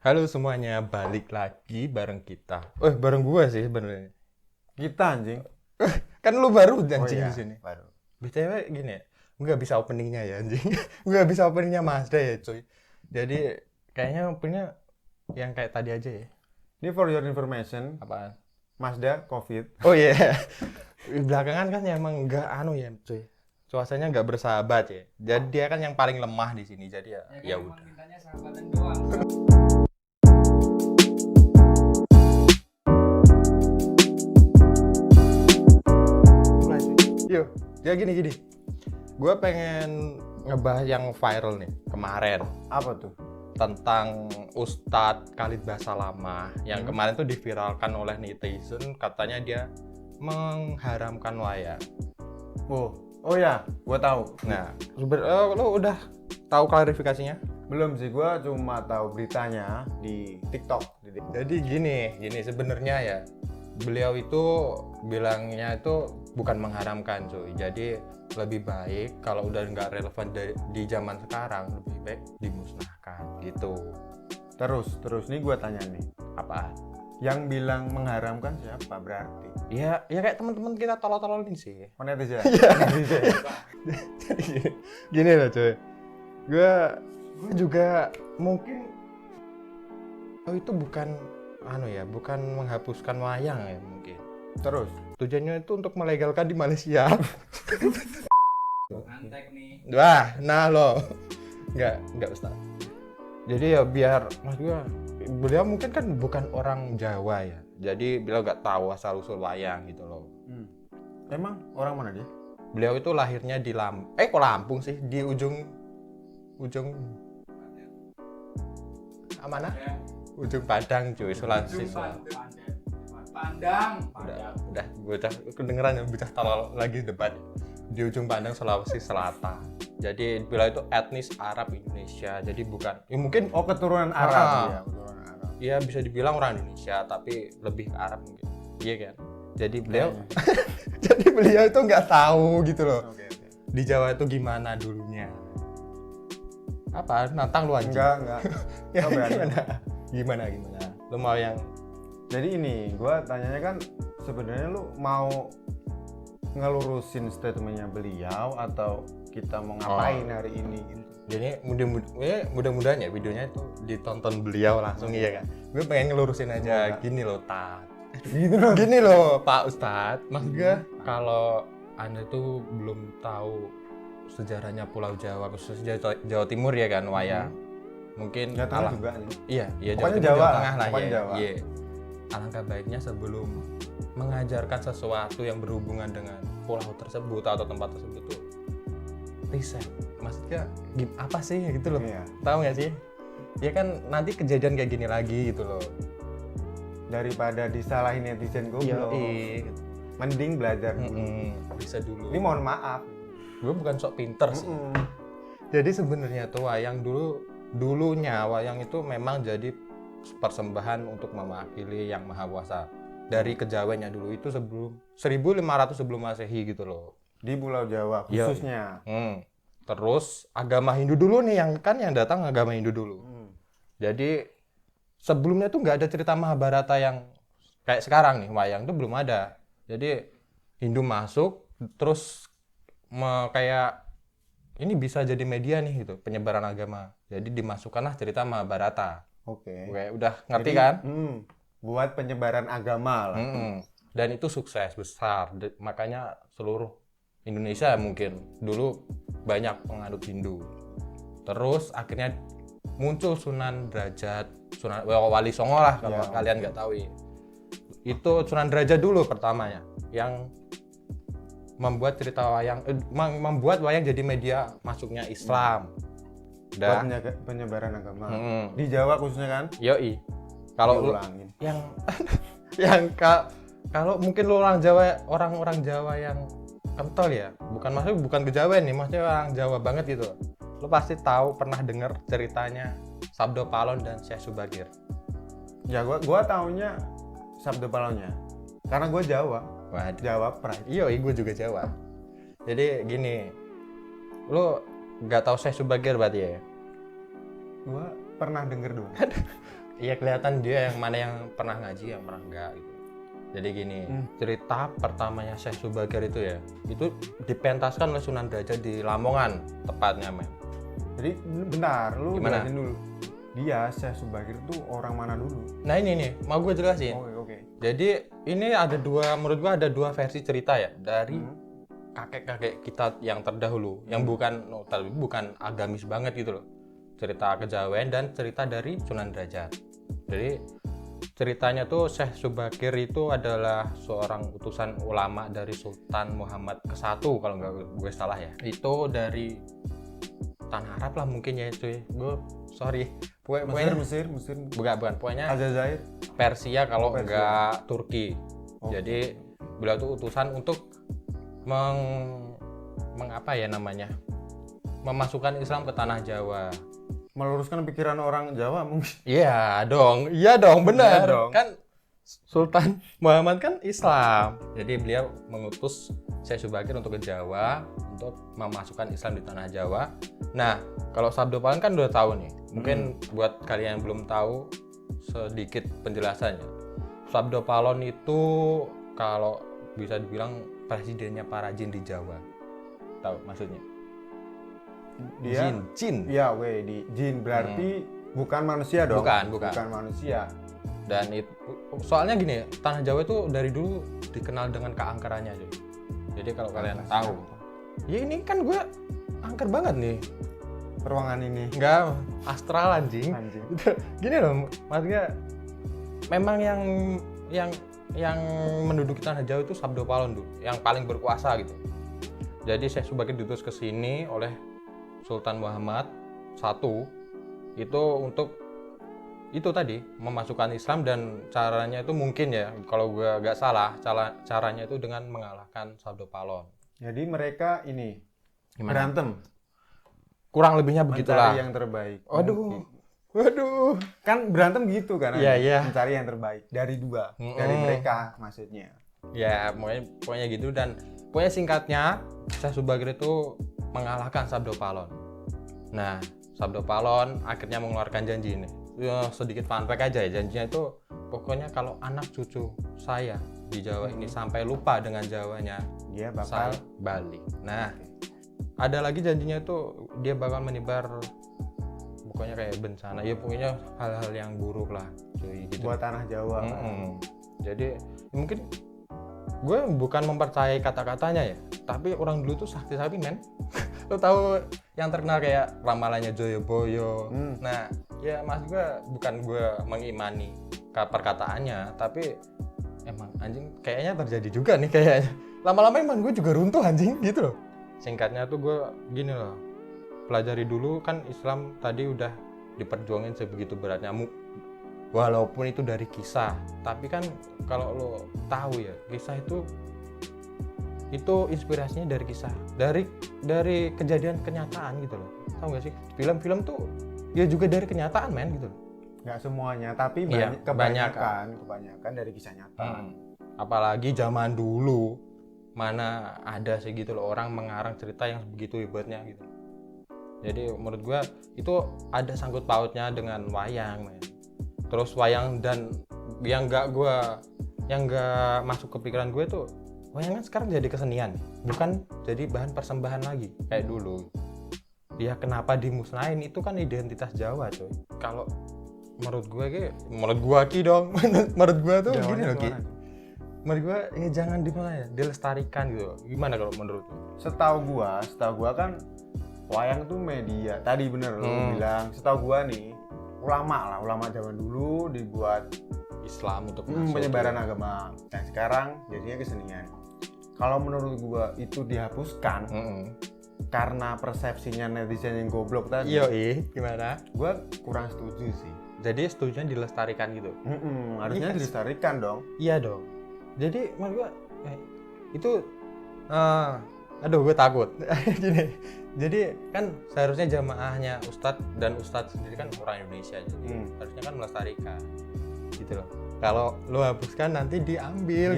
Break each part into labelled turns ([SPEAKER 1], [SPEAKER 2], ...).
[SPEAKER 1] Halo semuanya, balik lagi bareng kita. Bareng gua sih sebenarnya.
[SPEAKER 2] Kita anjing.
[SPEAKER 1] Kan lu baru
[SPEAKER 2] Oh
[SPEAKER 1] anjing
[SPEAKER 2] iya,
[SPEAKER 1] di sini.
[SPEAKER 2] baru.
[SPEAKER 1] BTW gini ya, gua nggak bisa openingnya ya anjing. Gua nggak bisa openingnya Mazda ya cuy. Jadi kayaknya openingnya yang kayak tadi aja ya.
[SPEAKER 2] Ini for your information,
[SPEAKER 1] Apaan?
[SPEAKER 2] Mazda COVID.
[SPEAKER 1] Oh iya. Belakangan kan ya emang nggak anu ya cuy. Cuacanya nggak bersahabat ya. Jadi dia kan yang paling lemah di sini. Jadi ya
[SPEAKER 3] kan
[SPEAKER 1] ya
[SPEAKER 3] emang
[SPEAKER 1] udah.
[SPEAKER 3] mintanya sahabatan doang.
[SPEAKER 1] Mulai cuy. Yuk, ya gini. Gua pengen ngebahas yang viral nih kemarin.
[SPEAKER 2] Apa tuh?
[SPEAKER 1] Tentang Ustadz Khalid Basalamah yang kemarin tuh diviralkan oleh netizen, katanya dia mengharamkan wayang.
[SPEAKER 2] Oh ya, gua tahu.
[SPEAKER 1] Nah, lo udah tahu klarifikasinya?
[SPEAKER 2] Belum sih, gua cuma tahu beritanya di TikTok.
[SPEAKER 1] Jadi gini sebenarnya ya, beliau itu bilangnya itu bukan mengharamkan cuy. Jadi lebih baik kalau udah nggak relevan di zaman sekarang, lebih baik dimusnahkan gitu.
[SPEAKER 2] Terus nih gua tanya nih.
[SPEAKER 1] Apa?
[SPEAKER 2] Yang bilang mengharamkan siapa berarti?
[SPEAKER 1] Ya kayak teman-teman kita tolol-tololin sih.
[SPEAKER 2] Oh, netizen.
[SPEAKER 1] Iya.
[SPEAKER 2] Netizen.
[SPEAKER 1] Gini loh cuy, gue juga mungkin itu bukan bukan menghapuskan wayang ya mungkin.
[SPEAKER 2] Terus
[SPEAKER 1] Tujuannya itu untuk melegalkan di Malaysia.
[SPEAKER 3] Antek nih.
[SPEAKER 1] Wah, nah lo nggak Ustaz. Jadi ya biar mas gue, beliau mungkin kan bukan orang Jawa ya, jadi beliau nggak tahu asal usul wayang gitu loh.
[SPEAKER 2] emang orang mana dia?
[SPEAKER 1] Beliau itu lahirnya di kok Lampung sih, di ujung mana?
[SPEAKER 3] Ya.
[SPEAKER 1] Ujung Padang cuy, Sulawesi Selatan.
[SPEAKER 3] Pandang.
[SPEAKER 1] Udah bocah kedengeran ya, bocah tolol lagi depan di ujung Padang, Sulawesi Selatan. Jadi beliau itu etnis Arab Indonesia, jadi bukan mungkin
[SPEAKER 2] Oh, keturunan Arab.
[SPEAKER 1] Ah.
[SPEAKER 2] Iya, keturunan Arab.
[SPEAKER 1] ya bisa dibilang orang Indonesia tapi lebih ke Arab mungkin, iya kan. Jadi beliau jadi beliau itu nggak tahu gitu loh
[SPEAKER 2] Oke.
[SPEAKER 1] di Jawa itu gimana dulunya. Apa nantang lu anjing?
[SPEAKER 2] Enggak.
[SPEAKER 1] Ya,
[SPEAKER 2] Oh, berani.
[SPEAKER 1] gimana lu mau yang
[SPEAKER 2] Jadi ini, gua tanyanya kan sebenarnya lu mau ngelurusin statementnya beliau atau kita mau ngapain hari ini gitu.
[SPEAKER 1] jadi mudah-mudahan ya videonya itu ditonton beliau langsung, iya kan. Gue pengen ngelurusin aja.
[SPEAKER 2] Semoga.
[SPEAKER 1] Gini loh Tat,
[SPEAKER 2] Gitu loh.
[SPEAKER 1] gini loh Pak Ustadz, maksud gue kalau anda tuh belum tahu sejarahnya Pulau Jawa, khususnya Jawa Timur ya kan, wayang mungkin
[SPEAKER 2] Nggak tahu juga nih.
[SPEAKER 1] iya
[SPEAKER 2] Pokoknya
[SPEAKER 1] Timur,
[SPEAKER 2] Jawa lah,
[SPEAKER 1] Tengah lah
[SPEAKER 2] pokoknya
[SPEAKER 1] ya.
[SPEAKER 2] Jawa.
[SPEAKER 1] Iya. Alangkah baiknya sebelum mengajarkan sesuatu yang berhubungan dengan pulau tersebut atau tempat tersebut tuh riset. Maksudnya apa sih gitu loh.
[SPEAKER 2] Iya.
[SPEAKER 1] Tahu nggak sih? Ya kan nanti kejadian kayak gini lagi gitu loh.
[SPEAKER 2] Daripada disalahin netizen goblok. Mending belajar dulu.
[SPEAKER 1] Bisa dulu.
[SPEAKER 2] Ini mohon maaf.
[SPEAKER 1] Gue bukan sok pinter sih. Jadi sebenarnya tuh wayang dulunya wayang itu memang jadi persembahan untuk mewakili yang maha kuasa dari kejawennya dulu itu sebelum 1500 sebelum Masehi gitu loh.
[SPEAKER 2] Di Pulau Jawa
[SPEAKER 1] Iya.
[SPEAKER 2] khususnya.
[SPEAKER 1] Terus agama Hindu dulu nih yang datang agama Hindu dulu. Jadi sebelumnya tuh nggak ada cerita Mahabharata yang kayak sekarang nih, wayang tuh belum ada. Jadi Hindu masuk terus kayak ini bisa jadi media nih gitu, penyebaran agama. Jadi dimasukkanlah cerita Mahabharata.
[SPEAKER 2] Oke.
[SPEAKER 1] Oke, udah ngerti
[SPEAKER 2] Jadi,
[SPEAKER 1] kan?
[SPEAKER 2] buat penyebaran agama lah.
[SPEAKER 1] Dan itu sukses besar. Makanya seluruh Indonesia mungkin dulu banyak penganut Hindu. Terus akhirnya muncul Sunan Derajat, Wali Songo lah kalau
[SPEAKER 2] Ya.
[SPEAKER 1] kalian nggak tahu ya. Itu Sunan Derajat dulu pertamanya yang membuat cerita wayang, membuat wayang jadi media masuknya Islam.
[SPEAKER 2] Buat
[SPEAKER 1] Udah.
[SPEAKER 2] penyebaran agama.
[SPEAKER 1] Mm.
[SPEAKER 2] Di Jawa khususnya kan?
[SPEAKER 1] Yoi. Kalau lu-
[SPEAKER 2] Diulangin.
[SPEAKER 1] yang kalau mungkin lu orang-orang Jawa yang kental ya, bukan kejawen nih, maksudnya orang Jawa banget gitu. Lu pasti tahu pernah denger ceritanya Sabdo Palon dan Syekh Subagir.
[SPEAKER 2] Ya gua taunya Sabdo Palonnya. Karena gua Jawa.
[SPEAKER 1] Waduh.
[SPEAKER 2] Jawa Pride.
[SPEAKER 1] Iya, gue juga Jawa. Jadi gini, lu nggak tahu Syekh Subagir berarti ya?
[SPEAKER 2] Gua pernah denger doang.
[SPEAKER 1] Iya kelihatan dia yang mana yang pernah ngaji, yang pernah enggak gitu. Jadi gini, cerita pertamanya Syekh Subagir itu ya, itu dipentaskan oleh Sunan Derajat di Lamongan tepatnya, men.
[SPEAKER 2] Jadi bentar, lu
[SPEAKER 1] Gimana?
[SPEAKER 2] jelasin dulu. Dia Syekh Subagir tuh orang mana dulu?
[SPEAKER 1] Nah ini nih, mau gue jelasin.
[SPEAKER 2] Oke.
[SPEAKER 1] Jadi ini ada dua, menurut gua ada dua versi cerita ya dari kakek-kakek kita yang terdahulu, yang bukan agamis banget gitu loh. Cerita kejawen dan cerita dari Sunan Derajat. Jadi ceritanya tuh Syekh Subagir itu adalah seorang utusan ulama dari Sultan Muhammad ke-1 kalau nggak gue salah ya. Itu dari Tanah Arab lah mungkin ya cuy. Gue sorry. Pokoknya
[SPEAKER 2] Mesir.
[SPEAKER 1] bukan pokoknya
[SPEAKER 2] Aljazair.
[SPEAKER 1] Persia kalau
[SPEAKER 2] Persia.
[SPEAKER 1] enggak Turki.
[SPEAKER 2] Oh.
[SPEAKER 1] Jadi beliau tuh utusan untuk mengapa ya namanya? Memasukkan Islam ke tanah Jawa.
[SPEAKER 2] Meluruskan pikiran orang Jawa mungkin.
[SPEAKER 1] Iya dong, benar.
[SPEAKER 2] Iya dong.
[SPEAKER 1] Kan Sultan Muhammad kan Islam. Jadi beliau mengutus Syekh Subagir untuk ke Jawa untuk memasukkan Islam di tanah Jawa. Nah, kalau Sabdo Palon kan udah tahu nih. Mungkin buat kalian yang belum tahu sedikit penjelasannya. Sabdo Palon itu kalau bisa dibilang presidennya para jin di Jawa. Tahu maksudnya?
[SPEAKER 2] Dia
[SPEAKER 1] Jin.
[SPEAKER 2] Iya, di jin berarti bukan manusia dong.
[SPEAKER 1] Bukan.
[SPEAKER 2] Manusia.
[SPEAKER 1] Dan itu soalnya gini, tanah Jawa itu dari dulu dikenal dengan keangkerannya cuy. Jadi kalau kalian tahu, ya ini kan gue angker banget nih.
[SPEAKER 2] Ruangan ini.
[SPEAKER 1] Enggak astral anjing. Gini loh, maksudnya memang yang menduduki tanah Jawa itu Sabdo Palon tuh, yang paling berkuasa gitu. Jadi Syekh Subagir diutus ke sini oleh Sultan Muhammad I itu untuk itu tadi memasukkan Islam, dan caranya itu mungkin ya kalau gue nggak salah caranya itu dengan mengalahkan Sabdo Palon.
[SPEAKER 2] Jadi mereka ini
[SPEAKER 1] Gimana?
[SPEAKER 2] berantem.
[SPEAKER 1] Kurang lebihnya begitulah.
[SPEAKER 2] Mencari yang terbaik.
[SPEAKER 1] Waduh.
[SPEAKER 2] Kan berantem gitu kan?
[SPEAKER 1] Iya.
[SPEAKER 2] Mencari yang terbaik dari dua, dari mereka maksudnya.
[SPEAKER 1] Ya pokoknya gitu, dan pokoknya singkatnya Syekh Subagir itu mengalahkan Sabdo Palon. Nah, Sabdo Palon akhirnya mengeluarkan janji ini. Ya, sedikit fun fact aja ya, janjinya itu pokoknya kalau anak cucu saya di Jawa ini sampai lupa dengan Jawanya,
[SPEAKER 2] Dia
[SPEAKER 1] saya
[SPEAKER 2] bakal
[SPEAKER 1] balik. Nah, ada lagi janjinya itu dia bakal menyebar pokoknya kayak bencana. Ya pokoknya hal-hal yang buruk lah, cuy gitu.
[SPEAKER 2] buat tanah Jawa.
[SPEAKER 1] Jadi mungkin gue bukan mempercayai kata-katanya ya, tapi orang dulu tuh sakti-sakti men. Lo tahu yang terkenal kayak ramalannya Joyoboyo. Nah, ya mas gue bukan gue mengimani perkataannya, tapi emang anjing kayaknya terjadi juga nih kayaknya. Lama-lama emang gue juga runtuh anjing gitu loh. Singkatnya tuh gue gini loh, pelajari dulu kan Islam tadi udah diperjuangin sebegitu beratnya, walaupun itu dari kisah, tapi kan kalau lo tahu ya kisah itu inspirasinya dari kisah, dari kejadian kenyataan gitu loh. Tahu nggak sih, film-film tuh ya juga dari kenyataan men gitu loh.
[SPEAKER 2] Nggak semuanya, tapi
[SPEAKER 1] Iya,
[SPEAKER 2] kebanyakan dari kisah nyata.
[SPEAKER 1] Apalagi zaman dulu mana ada sih gitu loh orang mengarang cerita yang begitu hebatnya gitu. Jadi menurut gua itu ada sangkut pautnya dengan wayang men. Terus wayang, dan yang nggak masuk ke pikiran gue tuh, wayang kan sekarang jadi kesenian, bukan jadi bahan persembahan lagi kayak dulu. Ya kenapa dimusnahin, itu kan identitas Jawa coy. Kalau menurut gue tuh gini loh Ki. Menurut gue ya jangan dilestarikan gitu. Gimana kalau menurut lu?
[SPEAKER 2] Setahu gua kan wayang tuh media. Tadi bener lu bilang. Setahu gua nih ulama zaman dulu dibuat
[SPEAKER 1] Islam untuk
[SPEAKER 2] penyebaran agama. Dan sekarang jadinya kesenian. Kalau menurut gua itu dihapuskan karena persepsinya netizen yang goblok tadi.
[SPEAKER 1] Gimana?
[SPEAKER 2] Gua kurang setuju sih.
[SPEAKER 1] Jadi setujunya dilestarikan gitu.
[SPEAKER 2] Harusnya dilestarikan dong.
[SPEAKER 1] Iya dong. Jadi menurut gua itu gue takut. Gini. Jadi kan seharusnya jamaahnya Ustadz, dan Ustadz sendiri kan orang Indonesia, jadi harusnya kan melestarikan gitu loh. Kalau lo hapuskan nanti diambil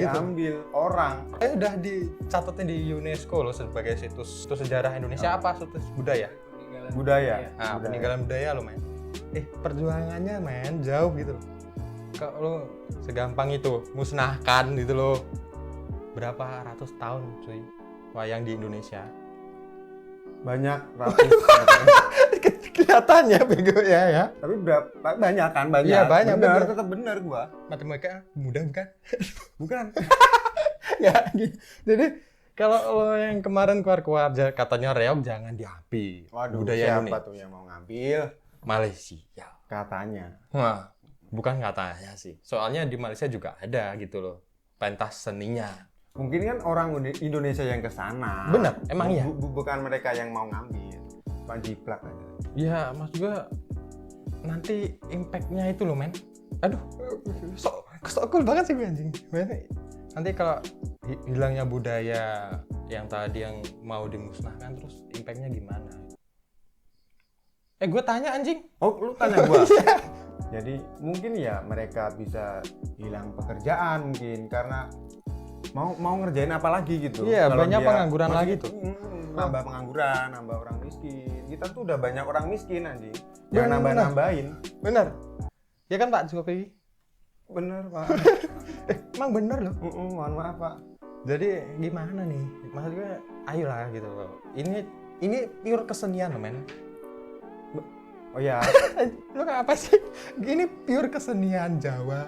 [SPEAKER 2] orang.
[SPEAKER 1] Udah dicatatnya di UNESCO loh sebagai situs sejarah Indonesia. Apa situs budaya?
[SPEAKER 2] Budaya.
[SPEAKER 1] Peninggalan budaya lo men. perjuangannya men jauh gitu loh. Kalau lo segampang itu musnahkan gitu loh. Berapa ratus tahun cuy wayang di Indonesia.
[SPEAKER 2] Banyak ratus.
[SPEAKER 1] Kelihatannya bego ya.
[SPEAKER 2] Tapi berapa banyak kan banyak.
[SPEAKER 1] Iya, banyak,
[SPEAKER 2] benar,
[SPEAKER 1] bener.
[SPEAKER 2] tetap benar gua.
[SPEAKER 1] Matematika mudah bukan?
[SPEAKER 2] Bukan.
[SPEAKER 1] Ya gitu. Jadi kalau lo yang kemarin keluar katanya reog jangan diambil.
[SPEAKER 2] Waduh,
[SPEAKER 1] budaya
[SPEAKER 2] siapa
[SPEAKER 1] Indonesia.
[SPEAKER 2] tuh yang mau ngambil?
[SPEAKER 1] Malaysia.
[SPEAKER 2] Katanya.
[SPEAKER 1] Wah, bukan katanya sih. Soalnya di Malaysia juga ada gitu loh pentas seninya.
[SPEAKER 2] Mungkin kan orang Indonesia yang ke sana.
[SPEAKER 1] Benar, emang iya.
[SPEAKER 2] Bukan mereka yang mau ngambil. Pak Jiplak aja.
[SPEAKER 1] Ya, maksud gua nanti impact-nya itu loh, men. Aduh, sok cool banget sih gue anjing. Nanti kalau hilangnya budaya yang tadi yang mau dimusnahkan, terus impact-nya gimana? Gue tanya anjing.
[SPEAKER 2] Oh, lu tanya gua. Jadi mungkin ya mereka bisa hilang pekerjaan mungkin karena mau ngerjain apa lagi gitu.
[SPEAKER 1] Iya,
[SPEAKER 2] Kalau
[SPEAKER 1] banyak
[SPEAKER 2] dia
[SPEAKER 1] pengangguran lagi tuh.
[SPEAKER 2] Nambah pengangguran, nambah orang miskin. Kita tuh udah banyak orang miskin anjing.
[SPEAKER 1] Bener.
[SPEAKER 2] Jangan nambah-nambahin.
[SPEAKER 1] Bener. Ya kan Pak Jokowi?
[SPEAKER 2] Bener, Pak.
[SPEAKER 1] Emang bener loh.
[SPEAKER 2] Mohon maaf, Pak.
[SPEAKER 1] Jadi gimana nih? Maksudnya ayolah gitu loh. Ini pure kesenian loh, men.
[SPEAKER 2] Oh ya,
[SPEAKER 1] Lu apa sih? Ini pure kesenian Jawa,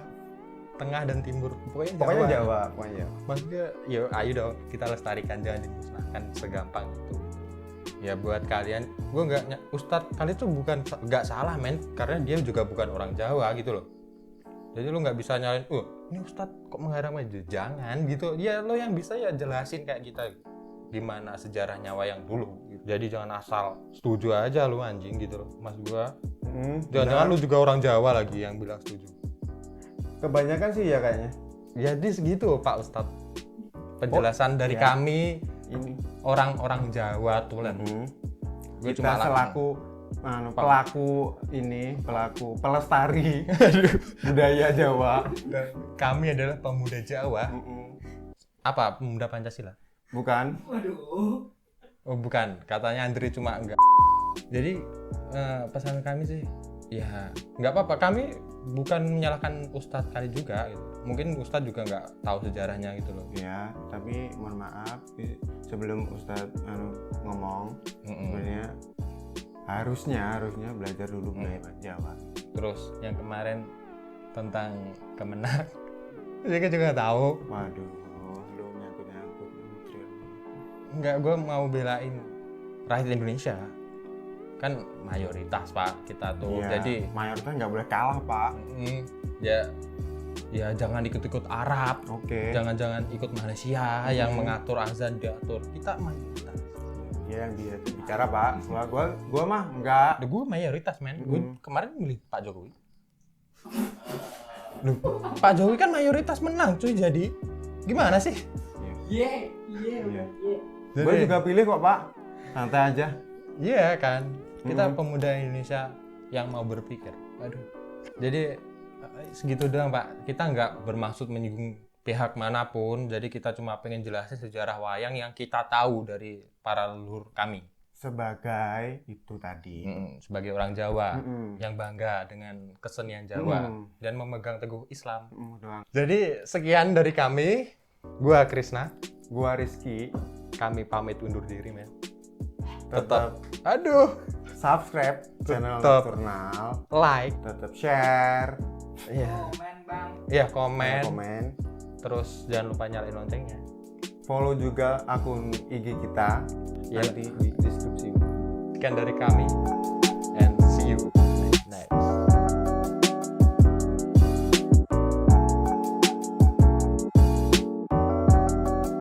[SPEAKER 1] Tengah dan Timur.
[SPEAKER 2] pokoknya Jawa, pokoknya.
[SPEAKER 1] Maksudnya, yuk ayo dong kita lestarikan, jangan dimusnahkan segampang itu. Ya buat kalian, gue Ustadz kalian tuh bukan nggak salah men, karena dia juga bukan orang Jawa gitu loh. Jadi lu nggak bisa nyalain, ini Ustadz kok mengharam aja, jangan gitu. Ya lo yang bisa ya jelasin kayak kita gimana sejarahnya wayang dulu. Jadi jangan asal setuju aja lu anjing gitu loh, mas gua. Jangan-jangan lu juga orang Jawa lagi yang bilang setuju.
[SPEAKER 2] Kebanyakan sih ya kayaknya.
[SPEAKER 1] Jadi segitu Pak Ustadz. Penjelasan dari
[SPEAKER 2] ya.
[SPEAKER 1] kami
[SPEAKER 2] Ini
[SPEAKER 1] orang-orang Jawa tuh lah. Gue
[SPEAKER 2] kita selaku pelaku pelestari budaya Jawa.
[SPEAKER 1] Kami adalah pemuda Jawa. Apa pemuda Pancasila?
[SPEAKER 2] Bukan.
[SPEAKER 3] Waduh.
[SPEAKER 1] Oh bukan, katanya Andri cuma enggak. Jadi pesan kami sih, ya nggak apa-apa. Kami bukan menyalahkan Ustadz kali juga. Gitu. Mungkin Ustadz juga nggak tahu sejarahnya gitu loh.
[SPEAKER 2] Ya, tapi mohon maaf sebelum Ustadz ngomong, sebenarnya harusnya belajar dulu budaya Jawa.
[SPEAKER 1] Terus yang kemarin tentang Kemenak, saya juga tahu.
[SPEAKER 2] Waduh, lu nyangkut.
[SPEAKER 1] Enggak, gue mau belain rakyat Indonesia. Kan mayoritas Pak kita tuh.
[SPEAKER 2] Ya,
[SPEAKER 1] Jadi
[SPEAKER 2] mayoritas nggak boleh kalah, Pak.
[SPEAKER 1] Ya jangan ikut-ikut Arab.
[SPEAKER 2] Oke.
[SPEAKER 1] Jangan ikut Malaysia yang mengatur azan diatur. Kita mayoritas.
[SPEAKER 2] Dia yang bicara, Pak. Gua mah enggak.
[SPEAKER 1] Gue mayoritas men. Gue kemarin milih Pak Jokowi. Loh, Pak Jokowi kan mayoritas menang cuy, jadi gimana sih?
[SPEAKER 3] Iya.
[SPEAKER 2] Gue juga pilih kok, Pak. Santai aja.
[SPEAKER 1] Iya kan, kita pemuda Indonesia yang mau berpikir. Aduh. Jadi segitu doang Pak. Kita nggak bermaksud menyinggung pihak manapun. Jadi kita cuma pengen jelasin sejarah wayang yang kita tahu dari para leluhur kami.
[SPEAKER 2] Sebagai itu tadi.
[SPEAKER 1] Sebagai orang Jawa yang bangga dengan kesenian Jawa dan memegang teguh Islam.
[SPEAKER 2] Doang.
[SPEAKER 1] Jadi sekian dari kami. Gua Krisna.
[SPEAKER 2] Gua Rizky.
[SPEAKER 1] Kami pamit undur diri men.
[SPEAKER 2] Tetap
[SPEAKER 1] Aduh.
[SPEAKER 2] subscribe channel
[SPEAKER 1] Tetap.
[SPEAKER 2] Nocturnal.
[SPEAKER 1] Like.
[SPEAKER 2] Tetap share.
[SPEAKER 1] Iya.
[SPEAKER 3] Komen bang.
[SPEAKER 1] Iya komen.
[SPEAKER 2] Komen.
[SPEAKER 1] Terus jangan lupa nyalain loncengnya.
[SPEAKER 2] Follow juga akun IG kita
[SPEAKER 1] Iya.
[SPEAKER 2] nanti di deskripsi.
[SPEAKER 1] Sekian dari kami.